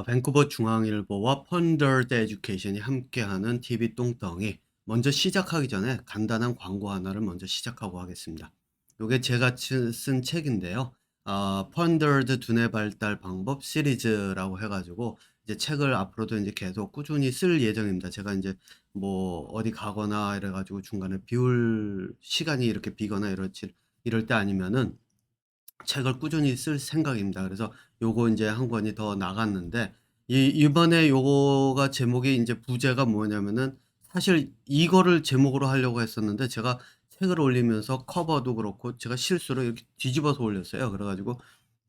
밴쿠버 중앙일보와 펀더드 에듀케이션이 함께하는 TV 똥덩이. 먼저 시작하기 전에 간단한 광고 하나를 먼저 시작하고 하겠습니다. 요게 제가 쓴 책인데요. 펀더드 두뇌 발달 방법 시리즈라고 해 가지고 이제 책을 앞으로도 인제 계속 꾸준히 쓸 예정입니다. 제가 인제 뭐 어디 가거나 이래 가지고 중간에 비울 시간이 이렇게 비거나 이럴 때 아니면은 책을 꾸준히 쓸 생각입니다. 그래서 요거 인제 한 권이 더 나갔는데 이번에 요거가 제목이 인제 부제가 뭐냐면은, 사실 이거를 제목으로 하려고 했었는데 제가 책을 올리면서 커버도 그렇고 제가 실수로 이렇게 뒤집어서 올렸어요. 그래 가지고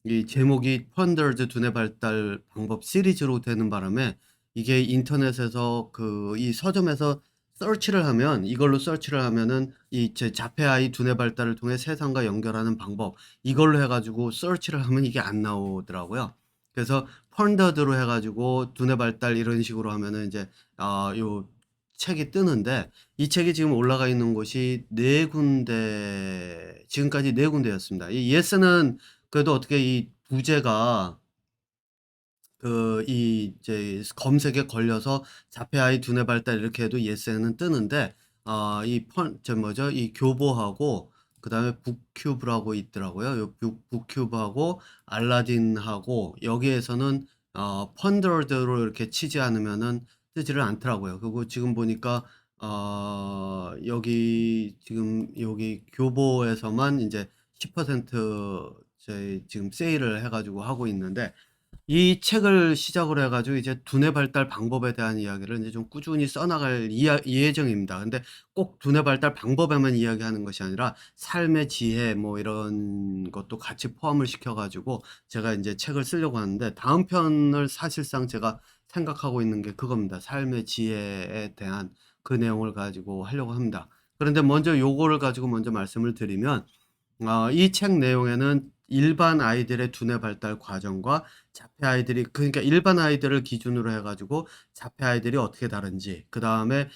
이 제목이 펀더즈 두뇌 발달 방법 시리즈로 되는 바람에 이게 인터넷에서 이 서점에서 서치를 하면, 이걸로 서치를 하면은 이 제 자폐 아이 두뇌 발달을 통해 세상과 연결하는 방법, 이걸로 해 가지고 서치를 하면 이게 안 나오더라고요. 그래서 펀더드로 해 가지고 두뇌 발달 이런 식으로 하면은 인제 요 책이 뜨는데, 이 책이 지금 올라가 있는 곳이 4 군데, 지금까지 4 군데였습니다. 이 예스는 그래도 어떻게 이 부제가 이제 검색에 걸려서 자폐 아이 두뇌 발달 이렇게 해도 예스에는 뜨는데, 이 뭐죠? 이 교보하고 그다음에 북큐브라고 있더라고요. 요 북큐브하고 알라딘하고 여기에서는 펀더드로 이렇게 치지 않으면은 뜨지를 않더라고요. 그리고 지금 보니까 여기 교보에서만 인제 10% 저희 지금 세일을 해 가지고 하고 있는데, 이 책을 시작으로 해 가지고 이제 두뇌 발달 방법에 대한 이야기를 인제 좀 꾸준히 써 나갈 예정입니다. 근데 꼭 두뇌 발달 방법에만 이야기하는 것이 아니라 삶의 지혜 뭐 이런 것도 같이 포함을 시켜 가지고 제가 인제 책을 쓰려고 하는데, 다음 편을 사실상 제가 생각하고 있는 게 그겁니다. 삶의 지혜에 대한 그 내용을 가지고 하려고 합니다. 그런데 먼저 요거를 가지고 먼저 말씀을 드리면, 이 책 내용에는 일반 아이들의 두뇌 발달 과정과 자폐 아이들이, 그러니까 일반 아이들을 기준으로 해 가지고 자폐 아이들이 어떻게 다른지, 그다음에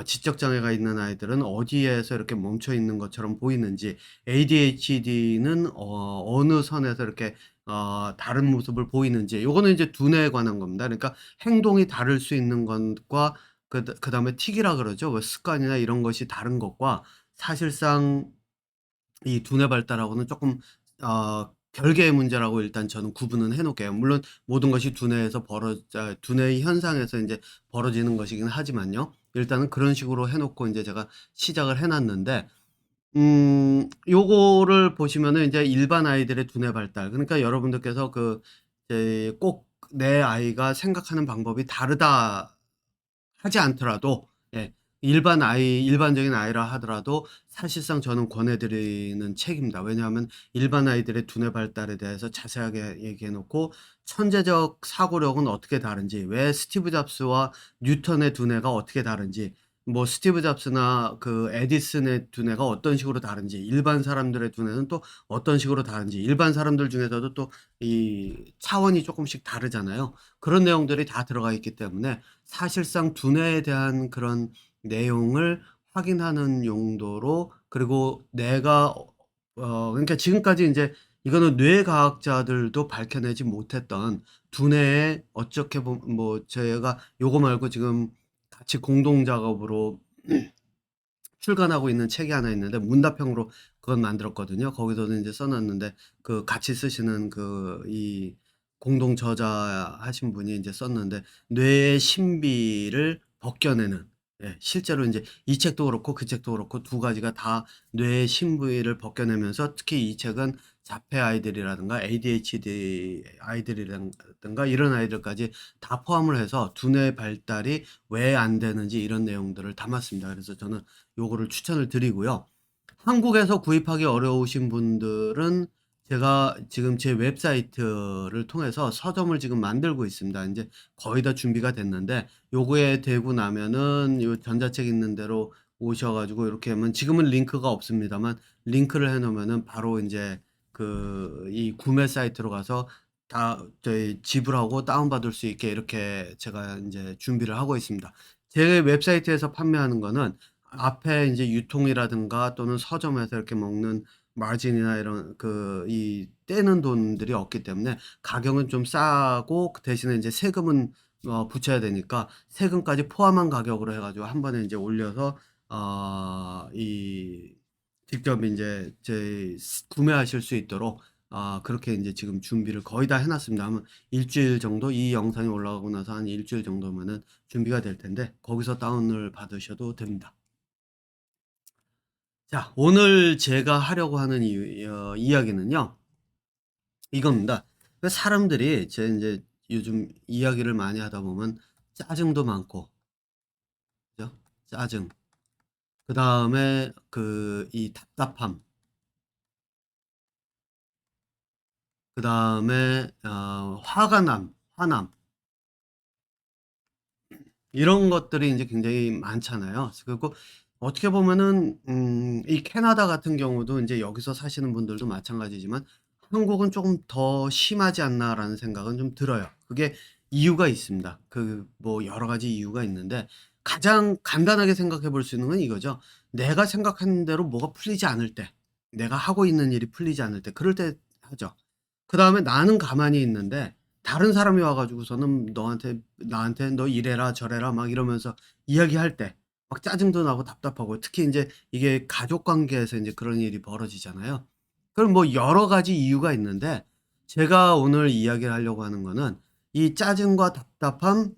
지적 장애가 있는 아이들은 어디에서 이렇게 멈춰 있는 것처럼 보이는지, ADHD는 어느 선에서 이렇게 다른 모습을 보이는지, 요거는 이제 두뇌에 관한 겁니다. 그러니까 행동이 다를 수 있는 것과 그다음에 틱이라 그러죠. 뭐 습관이나 이런 것이 다른 것과 사실상 이 두뇌 발달하고는 쪼끔 별개의 문제라고 일단 저는 구분은 해 놓을게요. 물론 모든 것이 두뇌의 현상에서 인제 벌어지는 것이긴 하지만요. 일단은 그런 식으로 해 놓고 인제 제가 시작을 해 놨는데, 요거를 보시면은 인제 일반 아이들의 두뇌 발달, 그러니까 여러분들께서 이제 꼭 내 아이가 생각하는 방법이 다르다 하지 않더라도, 예, 일반적인 아이라 하더라도 사실상 저는 권해 드리는 책입니다. 왜냐하면 일반 아이들의 두뇌 발달에 대해서 자세하게 얘기해 놓고, 천재적 사고력은 어떻게 다른지, 왜 스티브 잡스와 뉴턴의 두뇌가 어떻게 다른지, 뭐 스티브 잡스나 에디슨의 두뇌가 어떤 식으로 다른지, 일반 사람들의 두뇌는 또 어떤 식으로 다른지, 일반 사람들 중에서도 또 이 차원이 쪼끔씩 다르잖아요. 그런 내용들이 다 들어가 있기 때문에 사실상 두뇌에 대한 그런 내용을 확인하는 용도로, 그리고 내가 그러니까 지금까지 인제 이거는 뇌과학자들도 밝혀내지 못했던 두뇌의, 어떻게 보면 뭐 제가 요거 말고 지금 같이 공동 작업으로 출간하고 있는 책이 하나 있는데 문다평으로 그건 만들었거든요. 거기서도 인제 써 놨는데, 같이 쓰시는 이 공동 저자하신 분이 인제 썼는데, 뇌의 신비를 벗겨내는, 예, 실제로 인제 이 책도 그렇고 그 책도 그렇고 두 가지가 다 뇌의 신비를 벗겨내면서, 특히 이 책은 자폐 아이들이라든가 ADHD 아이들이라든가 이런 아이들까지 다 포함을 해서 두뇌 발달이 왜 안 되는지 이런 내용들을 담았습니다. 그래서 저는 요거를 추천을 드리고요. 한국에서 구입하기 어려우신 분들은 제가 지금 제 웹사이트를 통해서 서점을 지금 만들고 있습니다. 인제 거의 다 준비가 됐는데, 요거에 되고 나면은 요 전자책 있는 데로 오셔 가지고 이렇게 하면, 지금은 링크가 없습니다만 링크를 해 놓으면은 바로 인제 이 구매 사이트로 가서 다 저희 지불하고 다운받을 수 있게 이렇게 제가 인제 준비를 하고 있습니다. 제 웹사이트에서 판매하는 거는 앞에 인제 유통이라든가 또는 서점에서 이렇게 먹는 마진이나 이런 이 떼는 돈들이 없기 때문에 가격은 좀 싸고 그 대신에 인제 세금은 붙여야 되니까 세금까지 포함한 가격으로 해 가지고 한 번에 인제 올려서 이 직접 인제 구매하실 수 있도록 그렇게 인제 지금 준비를 거의 다 해 놨습니다. 아마 일 주일 정도, 이 영상이 올라가고 나서 한 일 주일 정도면은 준비가 될 텐데 거기서 다운을 받으셔도 됩니다. 자, 오늘 제가 하려고 하는 이야기는요, 이겁니다. 사람들이 제 인제 요즘 이야기를 많이 하다 보면 짜증도 많고, 그죠? 짜증. 그다음에 이 답답함. 그다음에 화가 화남. 이런 것들이 인제 굉장히 많잖아요. 그리고 어떻게 보면은 이 캐나다 같은 경우도 인제 여기서 사시는 분들도 마찬가지지만 '한국은 쪼금 더 심하지 않나.'라는 생각은 좀 들어요. 그게 이유가 있습니다. 뭐 여러 가지 이유가 있는데 가장 간단하게 생각해 볼 수 있는 건 이거죠. 내가 생각하는 대로 뭐가 풀리지 않을 때, 내가 하고 있는 일이 풀리지 않을 때, 그럴 때 하죠. 그다음에 나는 가만히 있는데 다른 사람이 와 가지고서는 나한테 "너 이래라 저래라." 막 이러면서 이야기할 때 막 짜증도 나고 답답하고, 특히 인제 이게 가족 관계에서 인제 그런 일이 벌어지잖아요. 그럼 뭐 여러 가지 이유가 있는데 제가 오늘 이야기를 하려고 하는 거는 이 짜증과 답답함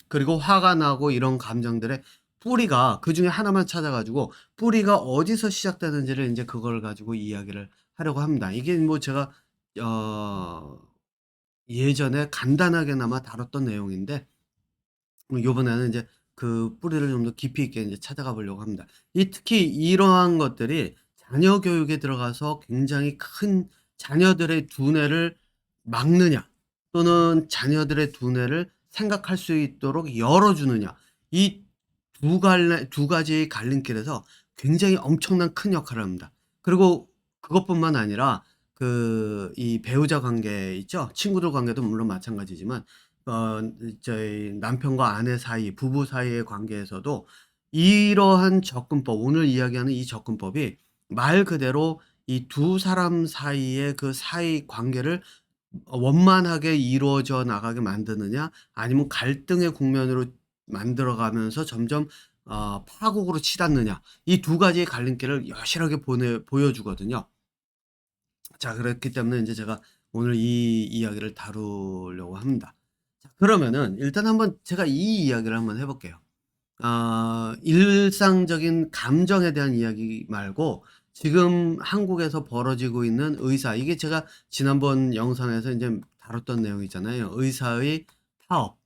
그리고 화가 나고 이런 감정들의 뿌리가 그중에 하나만 찾아 가지고 뿌리가 어디서 시작되는지를 인제 그걸 가지고 이야기를 하려고 합니다. 이게 뭐 제가 어 예전에 간단하게나마 다뤘던 내용인데 요번에는 인제 그 뿌리를 좀 더 깊이 있게 인제 찾아가 보려고 합니다. 특히 이러한 것들이 자녀 교육에 들어가서 굉장히 큰, 자녀들의 두뇌를 막느냐 또는 자녀들의 두뇌를 생각할 수 있도록 열어 주느냐, 이 두 가지의 갈림길에서 굉장히 엄청난 큰 역할을 합니다. 그리고 그것뿐만 아니라 이 배우자 관계 있죠? 친구들 관계도 물론 마찬가지지만 어 저희 남편과 아내 사이, 부부 사이의 관계에서도 이러한 접근법, 오늘 이야기하는 이 접근법이 말 그대로 이 두 사람 사이의 그 사이 관계를 원만하게 이루어져 나가게 만드느냐 아니면 갈등의 국면으로 만들어 가면서 점점 파국으로 치닫느냐, 이 두 가지의 갈림길을 여실하게 보여 주거든요. 자, 그렇기 때문에 인제 제가 오늘 이 이야기를 다루려고 합니다. 자, 그러면은 일단 한번 제가 이 이야기를 한번 해 볼게요. 일상적인 감정에 대한 이야기 말고 지금 한국에서 벌어지고 있는 이게 제가 지난번 영상에서 인제 다뤘던 내용이잖아요. 의사의 파업.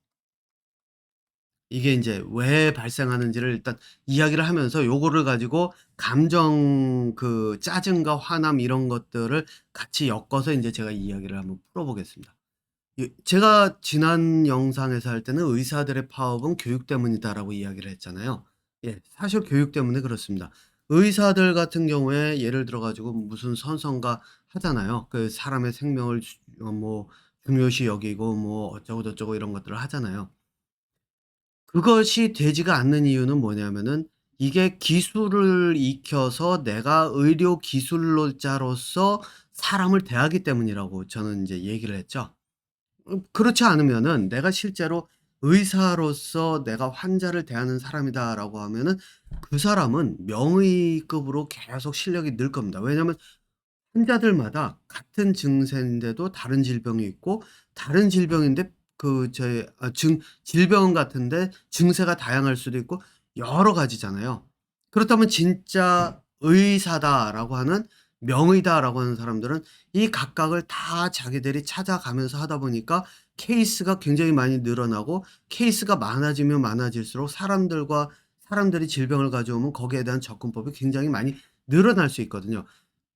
이게 인제 왜 발생하는지를 일단 이야기를 하면서 요거를 가지고 감정, 짜증과 화남 이런 것들을 같이 엮어서 인제 제가 이야기를 한번 풀어 보겠습니다. 제가 지난 영상에서 할 때는 "의사들의 파업은 교육 때문이다."라고 이야기를 했잖아요. 예. 사실 교육 때문에 그렇습니다. 의사들 같은 경우에 예를 들어 가지고 무슨 선선가 하잖아요. 사람의 생명을 뭐 중요시 여기고 뭐 어쩌고 저쩌고 이런 것들을 하잖아요. 그것이 되지가 않는 이유는 뭐냐면은 이게 기술을 익혀서 내가 의료 기술자로서 사람을 대하기 때문이라고 저는 인제 얘기를 했죠. 그렇지 않으면은 내가 실제로 '의사로서 내가 환자를 대하는 사람이다.'라고 하면은 그 사람은 명의급으로 계속 실력이 늘 겁니다. 왜냐하면 환자들마다 같은 증세인데도 다른 질병이 있고 다른 질병인데 그 저희 질병은 같은데 증세가 다양할 수도 있고 여러 가지잖아요. 그렇다면 진짜 '의사다.'라고 하는 '명의다.'라고 하는 사람들은 이 각각을 다 자기들이 찾아가면서 하다 보니까 케이스가 굉장히 많이 늘어나고, 케이스가 많아지면 많아질수록 사람들이 질병을 가져오면 거기에 대한 접근법이 굉장히 많이 늘어날 수 있거든요.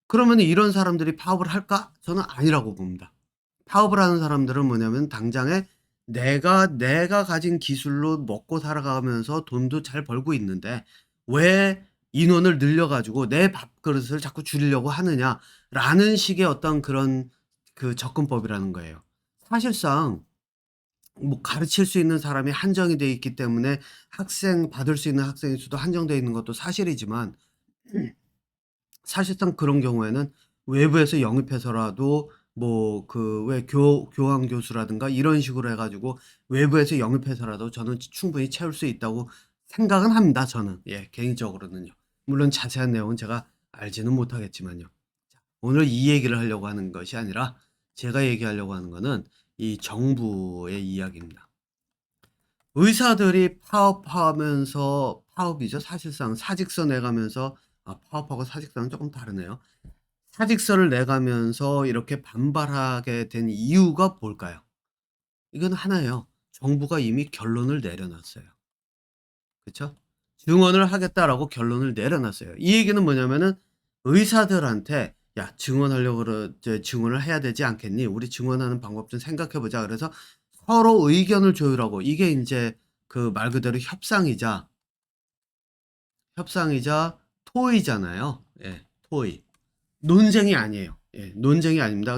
그러면은 이런 사람들이 파업을 할까? 저는 아니라고 봅니다. 파업을 하는 사람들은 뭐냐면 당장에 내가 가진 기술로 먹고 살아가면서 돈도 잘 벌고 있는데 '왜 인원을 늘려 가지고 내 밥그릇을 자꾸 줄이려고 하느냐.'라는 식의 어떤 그런 접근법이라는 거예요. 사실상 뭐 가르칠 수 있는 사람이 한정이 돼 있기 때문에 받을 수 있는 학생의 수도 한정되어 있는 것도 사실이지만 사실상 그런 경우에는 외부에서 영입해서라도 뭐 그 왜 교환 교수라든가 이런 식으로 해 가지고 외부에서 영입해서라도 저는 충분히 채울 수 있다고 생각은 합니다 저는. 예 개인적으로는요. 물론 자세한 내용은 제가 알지는 못하겠지만요. 자 오늘 이 얘기를 하려고 하는 것이 아니라 제가 얘기하려고 하는 거는 이 정부의 이야기입니다. 의사들이 파업하면서 파업이죠. 사실상 사직서 내가면서 파업하고 사직서는 쪼끔 다르네요. 사직서를 내가면서 이렇게 반발하게 된 이유가 뭘까요? 이건 하나예요. 정부가 이미 결론을 내려놨어요. 그쵸? "증언을 하겠다."라고 결론을 내려놨어요. 이 얘기는 뭐냐면은 의사들한테 "야 증언하려고 이제 증언을 해야 되지 않겠니? 우리 증언하는 방법 좀 생각해 보자." 그래서 서로 의견을 조율하고 이게 인제 그 말 그대로 협상이자 토의잖아요. 예 토의. 논쟁이 아니에요. 예 논쟁이 아닙니다.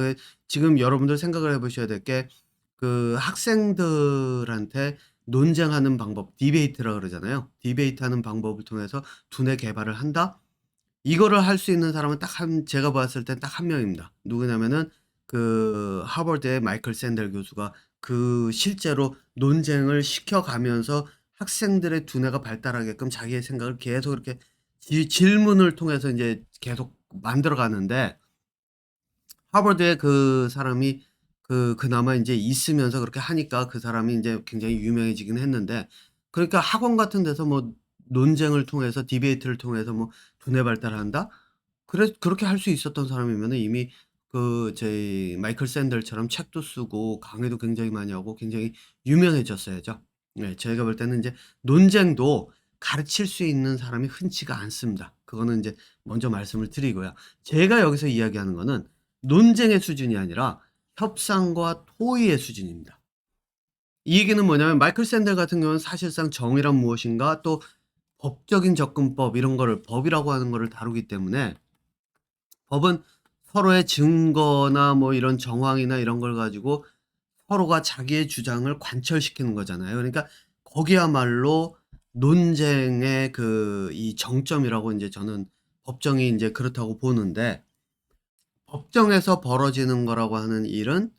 지금 여러분들 생각을 해 보셔야 될 게 그 학생들한테 논쟁하는 방법 디베이트라 그러잖아요. 디베이트하는 방법을 통해서 두뇌 개발을 한다? 이거를 할 수 있는 사람은 딱 제가 봤을 땐 딱 한 명입니다. 누구냐면은 그 하버드의 마이클 샌델 교수가 그 실제로 논쟁을 시켜가면서 학생들의 두뇌가 발달하게끔 자기의 생각을 계속 이렇게 질문을 통해서 인제 계속 만들어 가는데 하버드에 그 사람이 그나마 인제 있으면서 그렇게 하니까 그 사람이 인제 굉장히 유명해지긴 했는데 그러니까 학원 같은 데서 뭐 논쟁을 통해서 디베이트를 통해서 뭐 두뇌 발달을 한다? 그렇게 할 수 있었던 사람이면은 이미 그 저희 마이클 샌델처럼 책도 쓰고 강의도 굉장히 많이 하고 굉장히 유명해졌어야죠. 네. 제가 볼 때는 인제 논쟁도 가르칠 수 있는 사람이 흔치가 않습니다. 그거는 인제 먼저 말씀을 드리고요. 제가 여기서 이야기하는 거는 논쟁의 수준이 아니라 협상과 토의의 수준입니다. 이 얘기는 뭐냐면 마이클 샌델 같은 경우는 사실상 정의란 무엇인가 또 법적인 접근법 이런 거를 법이라고 하는 거를 다루기 때문에 법은 서로의 증거나 뭐 이런 정황이나 이런 걸 가지고 서로가 자기의 주장을 관철시키는 거잖아요. 그러니까 거기야말로 논쟁의 그 이 정점이라고 인제 저는 법정이 인제 그렇다고 보는데 법정에서 벌어지는 거라고 하는 일은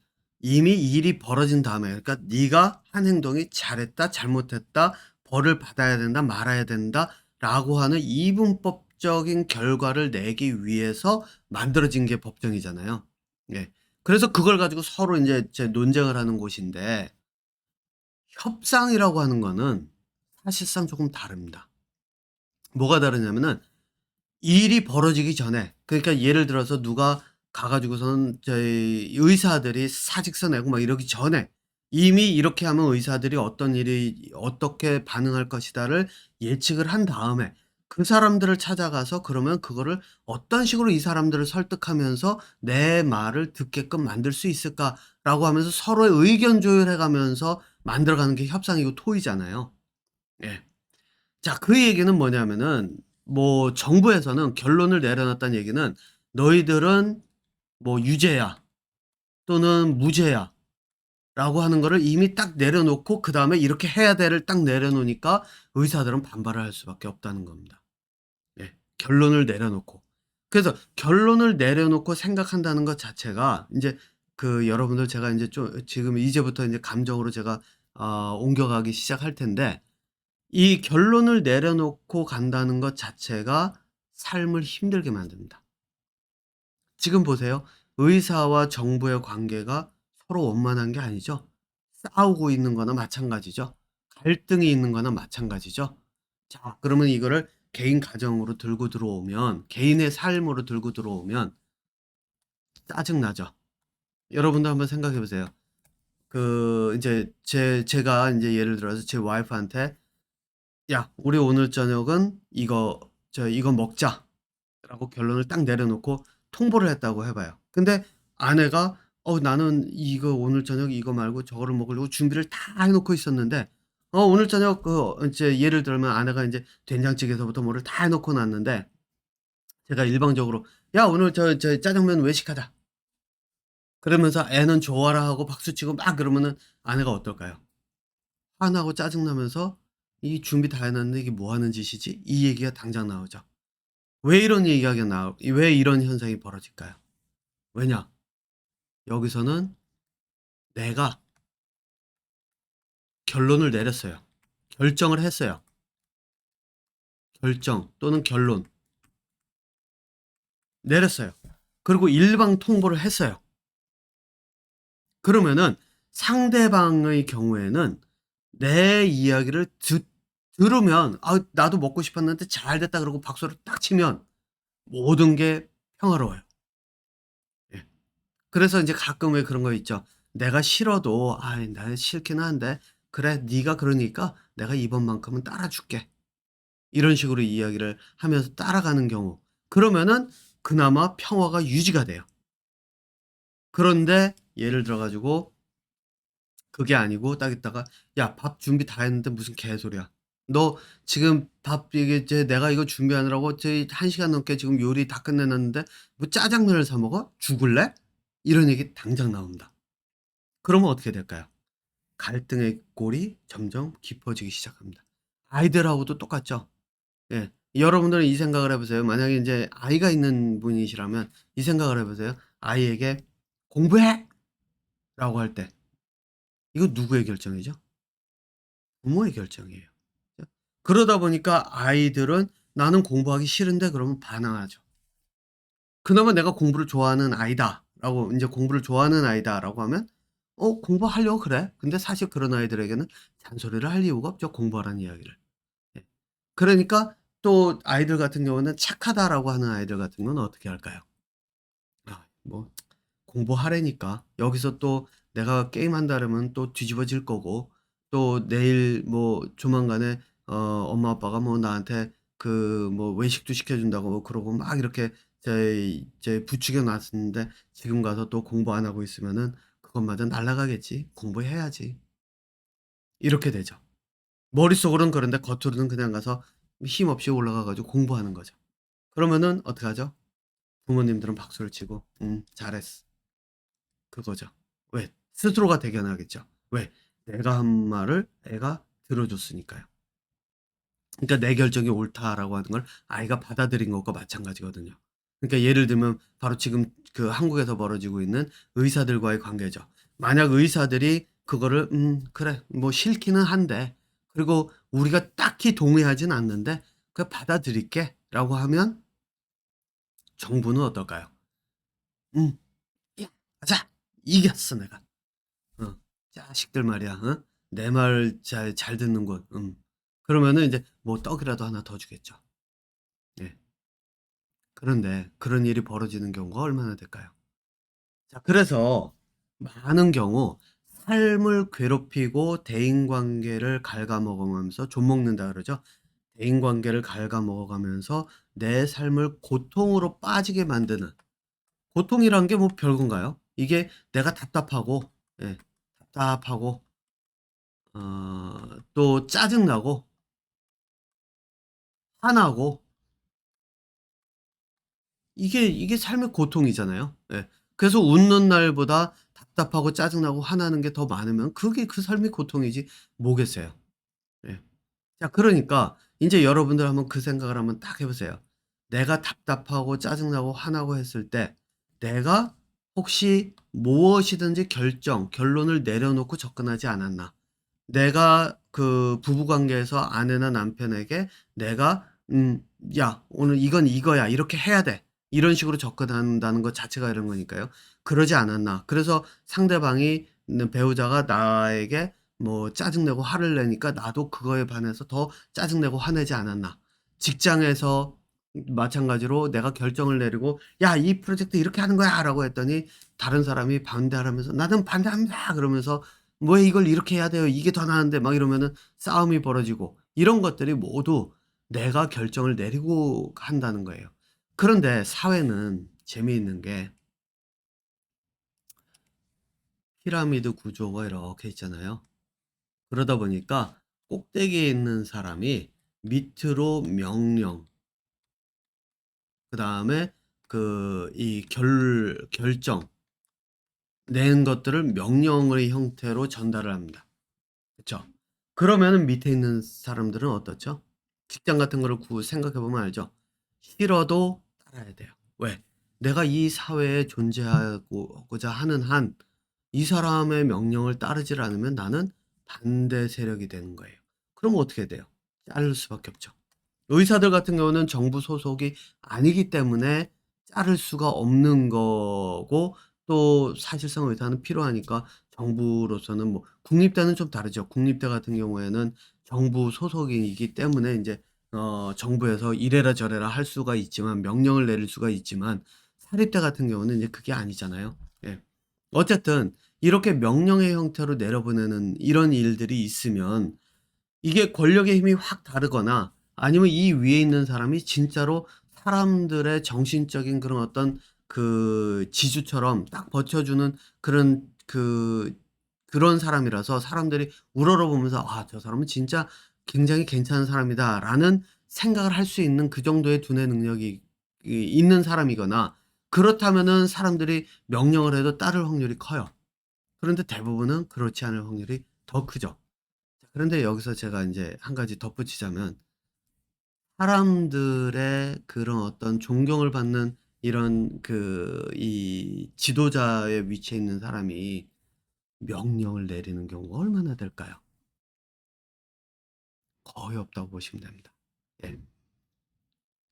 이미 일이 벌어진 다음에 그러니까 네가 한 행동이 잘했다, 잘못했다, 벌을 받아야 된다, 말아야 된다라고 하는 이분법적인 결과를 내기 위해서 만들어진 게 법정이잖아요. 예. 그래서 그걸 가지고 서로 인제 논쟁을 하는 곳인데 협상이라고 하는 거는 사실상 조금 다릅니다. 뭐가 다르냐면은 일이 벌어지기 전에 그러니까 예를 들어서 누가 가 가지고서는 저희 의사들이 사직서 내고 막 이러기 전에 이미 이렇게 하면 의사들이 어떤 일이 어떻게 반응할 것이다를 예측을 한 다음에 그 사람들을 찾아가서 그러면 그거를 '어떤 식으로 이 사람들을 설득하면서 내 말을 듣게끔 만들 수 있을까?'라고 하면서 서로의 의견 조율해 가면서 만들어가는 게 협상이고 토의잖아요. 예. 자 그 얘기는 뭐냐면은 뭐 정부에서는 결론을 내려놨다는 얘기는 "너희들은 뭐 유죄야." 또는 "무죄야."라고 하는 거를 이미 딱 내려놓고 그다음에 "이렇게 해야 돼."를 딱 내려놓으니까 의사들은 반발을 할 수밖에 없다는 겁니다. 예. 결론을 내려놓고. 그래서 결론을 내려놓고 생각한다는 것 자체가 인제 그 여러분들 제가 인제 좀 지금 이제부터 인제 감정으로 제가 옮겨가기 시작할 텐데 이 결론을 내려놓고 간다는 것 자체가 삶을 힘들게 만듭니다. 지금 보세요. 의사와 정부의 관계가 서로 원만한 게 아니죠. 싸우고 있는 거나 마찬가지죠. 갈등이 있는 거나 마찬가지죠. 자 그러면 이거를 개인 가정으로 들고 들어오면 개인의 삶으로 들고 들어오면 짜증나죠. 여러분도 한번 생각해 보세요. 그 인제 제가 인제 예를 들어서 제 와이프한테 "야 우리 오늘 저녁은 이거 먹자."라고 결론을 딱 내려놓고 통보를 했다고 해 봐요. 근데 아내가 나는 이거 오늘 저녁 이거 말고 저거를 먹으려고 준비를 다 해 놓고 있었는데 오늘 저녁 이제 예를 들면 아내가 인제 된장찌개에서부터 뭐를 다 해 놓고 놨는데 제가 일방적으로 "야 오늘 저 짜장면 외식하자." 그러면서 애는 "좋아라." 하고 박수치고 막 그러면은 아내가 어떨까요? 화나고 짜증나면서 '이 준비 다 해 놨는데 이게 뭐 하는 짓이지?' 이 얘기가 당장 나오죠. 왜 이런 현상이 벌어질까요? 왜냐? 여기서는 내가 결론을 내렸어요. 결정을 했어요. 결정 또는 결론 내렸어요. 그리고 일방 통보를 했어요. 그러면은 상대방의 경우에는 내 이야기를 들으면 '아 나도 먹고 싶었는데 잘 됐다.' 그러고 박수를 딱 치면 모든 게 평화로워요. 예. 그래서 인제 가끔 왜 그런 거 있죠. 내가 싫어도 '아이 나 싫긴 한데 그래 네가 그러니까 내가 이번만큼은 따라 줄게.' 이런 식으로 이야기를 하면서 따라가는 경우. 그러면은 그나마 평화가 유지가 돼요. 그런데 예를 들어 가지고 그게 아니고 딱 있다가 "야 밥 준비 다 했는데 무슨 개소리야. 너 지금 밥 이게 이제 내가 이거 준비하느라고 저희 1 시간 넘게 지금 요리 다 끝내 놨는데 뭐 짜장면을 사 먹어? 죽을래?" 이런 얘기 당장 나옵니다. 그러면 어떻게 될까요? 갈등의 골이 점점 깊어지기 시작합니다. 아이들하고도 똑같죠. 예. 여러분들은 이 생각을 해 보세요. 만약에 인제 아이가 있는 분이시라면 이 생각을 해 보세요. 아이에게 "공부해!"라고 할 때 이거 누구의 결정이죠? 부모의 결정이에요. 그러다 보니까 아이들은 "나는 공부하기 싫은데." 그러면 반항하죠. 그나마 '내가 공부를 좋아하는 아이다.'라고 인제 '공부를 좋아하는 아이다.'라고 하면 공부하려고 그래." 근데 사실 그런 아이들에게는 잔소리를 할 이유가 없죠, 공부하라는 이야기를. 예. 그러니까 또 아이들 같은 경우는 착하다라고 하는 아이들 같은 경우는 어떻게 할까요? 뭐 공부하라니까 여기서 또 내가 게임한다 그러면 또 뒤집어질 거고 또 내일 뭐 조만간에 엄마 아빠가 뭐 나한테 그 뭐 외식도 시켜 준다고 뭐 그러고 막 이렇게 이제 부추겨 놨었는데 지금 가서 또 공부 안 하고 있으면은 그것마저 날아가겠지. 공부해야지. 이렇게 되죠. 머릿속으로는 그런데 겉으로는 그냥 가서 힘없이 올라가 가지고 공부하는 거죠. 그러면은 어떡하죠? 부모님들은 박수를 치고 잘했어." 그거죠. 왜? 스스로가 대견하겠죠. 왜? 내가 한 말을 애가 들어줬으니까요. 그러니까 '내 결정이 옳다.'라고 하는 걸 아이가 받아들인 것과 마찬가지거든요. 그러니까 예를 들면 바로 지금 그 한국에서 벌어지고 있는 의사들과의 관계죠. 만약 의사들이 그거를 그래 뭐 싫기는 한데 그리고 우리가 딱히 동의하진 않는데 "그래 받아들일게."라고 하면 정부는 어떨까요? "음. 야 가자. 이겼어 내가." 어. 자식들 말이야. 어? 내 말 잘 듣는군. 그러면은 인제 뭐 떡이라도 하나 더 주겠죠. 예. 그런데 그런 일이 벌어지는 경우가 얼마나 될까요? 자 그래서 많은 경우 삶을 괴롭히고 대인관계를 갉아먹으면서 좀 먹는다 그러죠. 대인관계를 갉아먹어 가면서 내 삶을 고통으로 빠지게 만드는 고통이란 게 뭐 별건가요? 이게 내가 답답하고 예 답답하고 또 짜증나고 화나고 이게 삶의 고통이잖아요. 예. 그래서 웃는 날보다 답답하고 짜증나고 화나는 게 더 많으면 그게 그 삶이 고통이지 뭐겠어요. 예. 자 그러니까 인제 여러분들 한번 그 생각을 한번 딱 해 보세요. 내가 답답하고 짜증나고 화나고 했을 때 내가 혹시 무엇이든지 결론을 내려놓고 접근하지 않았나? 내가 그 부부 관계에서 아내나 남편에게 내가 "야 오늘 이건 이거야. 이렇게 해야 돼." 이런 식으로 접근한다는 것 자체가 이런 거니까요. 그러지 않았나. 그래서 상대방이 배우자가 나에게 뭐 짜증 내고 화를 내니까 나도 그거에 반해서 더 짜증 내고 화내지 않았나. 직장에서 마찬가지로 내가 결정을 내리고 "야 이 프로젝트 이렇게 하는 거야."라고 했더니 다른 사람이 반대하라면서 "나는 반대합니다." 그러면서 "왜 이걸 이렇게 해야 돼요. 이게 더 나은데." 막 이러면은 싸움이 벌어지고 이런 것들이 모두 내가 결정을 내리고 한다는 거예요. 그런데 사회는 재미있는 게 피라미드 구조가 이렇게 있잖아요. 그러다 보니까 꼭대기에 있는 사람이 밑으로 명령 그다음에 그 이 결정 낸 것들을 명령의 형태로 전달을 합니다. 그쵸? 그러면은 밑에 있는 사람들은 어떻죠? 직장 같은 거를 생각해 보면 알죠? 싫어도 따라야 돼요. 왜? 내가 이 사회에 존재하고자 하는 한 이 사람의 명령을 따르질 않으면 나는 반대 세력이 되는 거예요. 그러면 어떻게 돼요? 자를 수밖에 없죠. 의사들 같은 경우는 정부 소속이 아니기 때문에 자를 수가 없는 거고, 또 사실상 의사는 필요하니까 정부로서는 뭐 국립대는 좀 다르죠. 국립대 같은 경우에는 정부 소속이기 때문에 인제 정부에서 이래라 저래라 할 수가 있지만, 명령을 내릴 수가 있지만, 사립대 같은 경우는 인제 그게 아니잖아요. 예. 어쨌든 이렇게 명령의 형태로 내려보내는 이런 일들이 있으면, 이게 권력의 힘이 확 다르거나 아니면 이 위에 있는 사람이 진짜로 사람들의 정신적인 그런 어떤 그 지주처럼 딱 버텨주는 그런 사람이라서 사람들이 우러러보면서 '아 저 사람은 진짜 굉장히 괜찮은 사람이다.'라는 생각을 할 수 있는 그 정도의 두뇌 능력이 있는 사람이거나, 그렇다면은 사람들이 명령을 해도 따를 확률이 커요. 그런데 대부분은 그렇지 않을 확률이 더 크죠. 그런데 여기서 제가 인제 한 가지 덧붙이자면, 사람들의 그런 어떤 존경을 받는 이런 이 지도자의 위치에 있는 사람이 명령을 내리는 경우가 얼마나 될까요? 거의 없다고 보시면 됩니다. 예.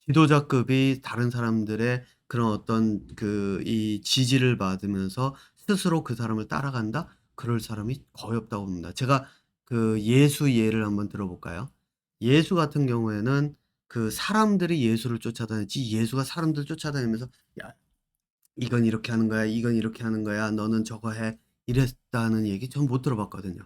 지도자급이 다른 사람들의 그런 어떤 이 지지를 받으면서 스스로 그 사람을 따라간다? 그럴 사람이 거의 없다고 봅니다. 제가 예수 예를 한번 들어 볼까요? 예수 같은 경우에는 사람들이 예수를 쫓아다녔지, 예수가 사람들 쫓아다니면서 "야 이건 이렇게 하는 거야. 이건 이렇게 하는 거야. 너는 저거 해." 이랬다는 얘기 전 못 들어 봤거든요.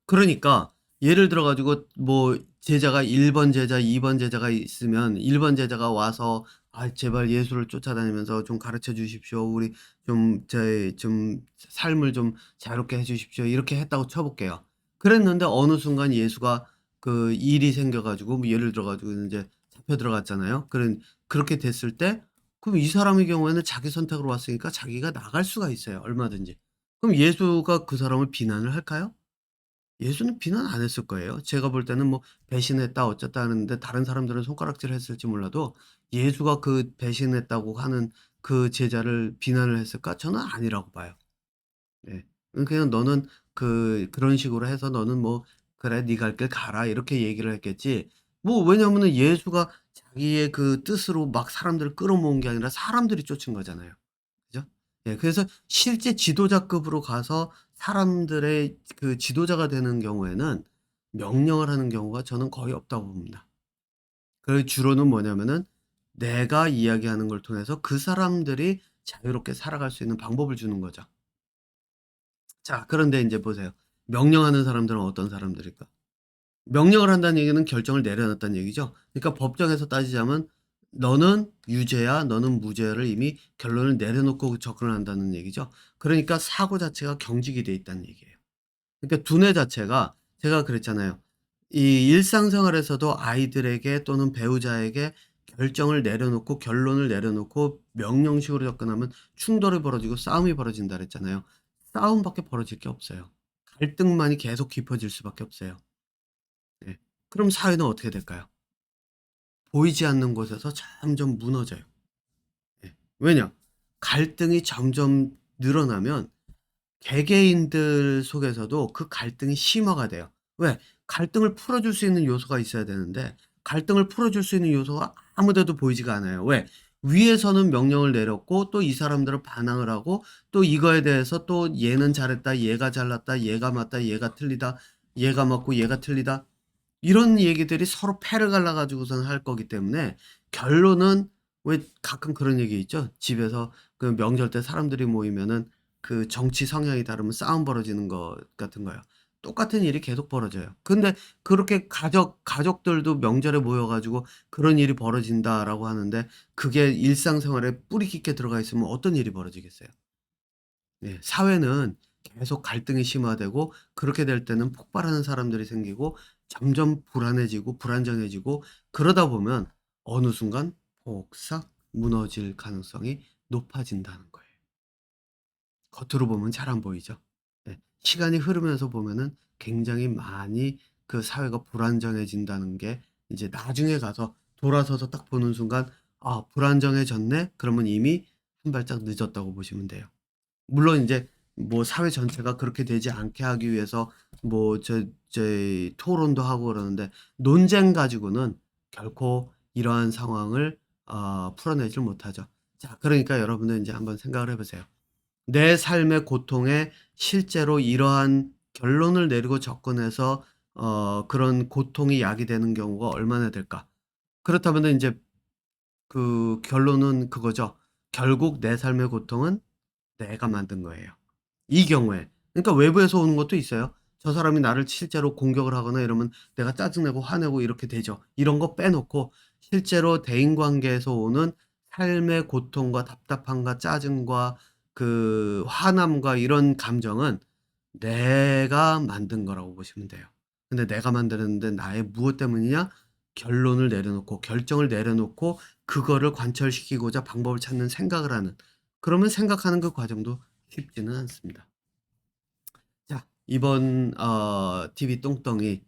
그러니까 예를 들어 가지고 뭐 제자가 1번 제자, 2번 제자가 있으면 1번 제자가 와서 "아 제발 예수를 쫓아다니면서 좀 가르쳐 주십시오. 우리 좀 저희 좀 삶을 좀 자유롭게 해 주십시오." 이렇게 했다고 쳐 볼게요. 그랬는데 어느 순간 예수가 일이 생겨 가지고 뭐 예를 들어 가지고 인제 잡혀 들어갔잖아요. 그렇게 됐을 때, 그럼 이 사람의 경우에는 자기 선택으로 왔으니까 자기가 나갈 수가 있어요, 얼마든지. 그럼 예수가 그 사람을 비난을 할까요? 예수는 비난 안 했을 거예요. 제가 볼 때는 뭐 배신했다 어쨌다 하는데 다른 사람들은 손가락질을 했을지 몰라도, 예수가 배신했다고 하는 그 제자를 비난을 했을까? 저는 아니라고 봐요. 예. 그냥 "너는 그런 식으로 해서 너는 뭐 그래 네 갈 길 가라." 이렇게 얘기를 했겠지. 뭐 왜냐하면은 예수가 자기의 그 뜻으로 막 사람들을 끌어모은 게 아니라 사람들이 쫓은 거잖아요. 그죠? 예. 그래서 실제 지도자급으로 가서 사람들의 지도자가 되는 경우에는 명령을 하는 경우가 저는 거의 없다고 봅니다. 주로는 뭐냐면은 내가 이야기하는 걸 통해서 그 사람들이 자유롭게 살아갈 수 있는 방법을 주는 거죠. 자, 그런데 인제 보세요. 명령하는 사람들은 어떤 사람들일까? 명령을 한다는 얘기는 결정을 내려놨다는 얘기죠. 그러니까 법정에서 따지자면 "너는 유죄야. 너는 무죄야."를 이미 결론을 내려놓고 접근을 한다는 얘기죠. 그러니까 사고 자체가 경직이 돼 있다는 얘기예요. 그러니까 두뇌 자체가, 제가 그랬잖아요. 이 일상생활에서도 아이들에게 또는 배우자에게 결정을 내려놓고 결론을 내려놓고 명령식으로 접근하면 충돌이 벌어지고 싸움이 벌어진다 그랬잖아요. 싸움밖에 벌어질 게 없어요. 갈등만이 계속 깊어질 수밖에 없어요. 네. 그럼 사회는 어떻게 될까요? 보이지 않는 곳에서 점점 무너져요. 예. 왜냐? 갈등이 점점 늘어나면 개개인들 속에서도 그 갈등이 심화가 돼요. 왜? 갈등을 풀어줄 수 있는 요소가 있어야 되는데, 갈등을 풀어줄 수 있는 요소가 아무 데도 보이지가 않아요. 왜? 위에서는 명령을 내렸고 또 이 사람들은 반항을 하고, 또 이거에 대해서 또 "얘는 잘했다. 얘가 잘났다. 얘가 맞다. 얘가 틀리다. 얘가 맞고 얘가 틀리다." 이런 얘기들이 서로 패를 갈라 가지고선 할 거기 때문에, 결론은, 왜 가끔 그런 얘기 있죠. 집에서 명절 때 사람들이 모이면은 정치 성향이 다르면 싸움 벌어지는 것 같은 거요. 똑같은 일이 계속 벌어져요. 근데 그렇게 가족들도 명절에 모여 가지고 "그런 일이 벌어진다."라고 하는데, 그게 일상생활에 뿌리 깊게 들어가 있으면 어떤 일이 벌어지겠어요? 네. 사회는 계속 갈등이 심화되고, 그렇게 될 때는 폭발하는 사람들이 생기고 점점 불안해지고 불안정해지고, 그러다 보면 어느 순간 폭삭 무너질 가능성이 높아진다는 거예요. 겉으로 보면 잘 안 보이죠. 네. 시간이 흐르면서 보면은 굉장히 많이 사회가 불안정해진다는 게 이제 나중에 가서 돌아서서 딱 보는 순간 '아 불안정해졌네.' 그러면 이미 한 발짝 늦었다고 보시면 돼요. 물론 인제 뭐 사회 전체가 그렇게 되지 않게 하기 위해서 뭐 저희 토론도 하고 그러는데 논쟁 가지고는 결코 이러한 상황을 풀어내질 못하죠. 자 그러니까 여러분들 인제 한번 생각을 해 보세요. 내 삶의 고통에 실제로 이러한 결론을 내리고 접근해서 그런 고통이 야기되는 경우가 얼마나 될까? 그렇다면은 인제 그 결론은 그거죠. 결국 내 삶의 고통은 내가 만든 거예요. 이 경우에. 그러니까 외부에서 오는 것도 있어요. 저 사람이 나를 실제로 공격을 하거나 이러면 내가 짜증내고 화내고 이렇게 되죠. 이런 거 빼놓고 실제로 대인 관계에서 오는 삶의 고통과 답답함과 짜증과 그 화남과 이런 감정은 내가 만든 거라고 보시면 돼요. 근데 내가 만드는데 나의 무엇 때문이냐? 결론을 내려놓고 결정을 내려놓고 그거를 관철시키고자 방법을 찾는 생각을 하는 그러면 생각하는 그 과정도 쉽지는 않습니다. 자 이번 TV 똥덩이는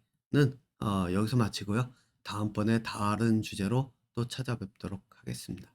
여기서 마치고요. 다음번에 다른 주제로 또 찾아뵙도록 하겠습니다.